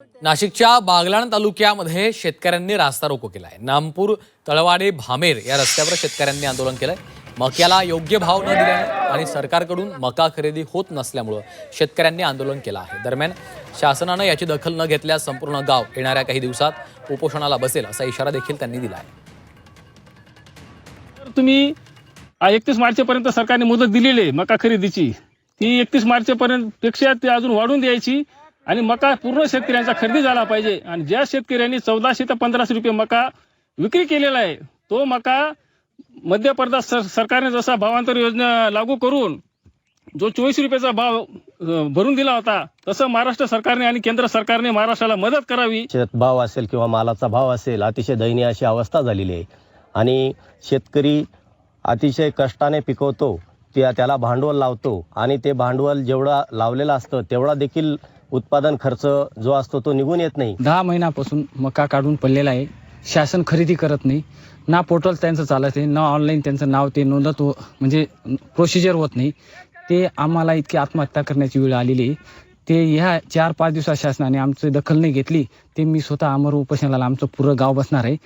नाशिकच्या बागलाण तालुक्यामध्ये शेतकऱ्यांनी रास्ता रोको केलाय। नामपूर तळवाडे भामेर या रस्त्यावर शेतकऱ्यांनी आंदोलन केलंय। मक्याला योग्य भाव न दिल्याने आणि सरकारकडून मका खरेदी होत नसल्यामुळे शेतकऱ्यांनी आंदोलन केलं आहे। दरम्यान शासनाने याची दखल न घेतल्यास संपूर्ण गाव येणाऱ्या काही दिवसात उपोषणाला बसेल असा इशारा देखील त्यांनी दिला आहे। तुम्ही 31 मार्चपर्यंत सरकारने मुदत दिलेली आहे मका खरेदीची, ती 31 मार्चपर्यंत पेक्षा ती अजून वाढवून द्यायची आणि मका पूर्ण शेतकऱ्यांचा खरेदी झाला पाहिजे। आणि ज्या शेतकऱ्यांनी 1400 ते 1500 रुपये मका विक्री केलेला आहे तो मका मध्य प्रदेश सरकारने जसा भावांतर योजना लागू करून जो 24 रुपयाचा भाव भरून दिला होता तसं महाराष्ट्र सरकारने आणि केंद्र सरकारने महाराष्ट्राला मदत करावी। शेतभाव असेल किंवा मालाचा भाव असेल अतिशय दयनीय अशी अवस्था झालेली आहे आणि शेतकरी अतिशय कष्टाने पिकवतो, त्याला भांडवल लावतो आणि ते भांडवल जेवढा लावलेला असतं तेवढा देखील उत्पादन खर्च जो असतो तो निघून येत नाही। 10 महिन्यापासून मका काढून पडलेला आहे। शासन खरेदी करत नाही, ना पोर्टल त्यांचं चालत आहे, ना ऑनलाईन त्यांचं नाव ते नोंदत म्हणजे प्रोसिजर होत नाही। ते आम्हाला इतकी आत्महत्या करण्याची वेळ आलेली आहे। ते ह्या 4-5 दिवसात शासनाने आमची दखल नाही घेतली ते मी स्वतः अमर उपोषणाला आमचं पुरं गाव बसणार आहे।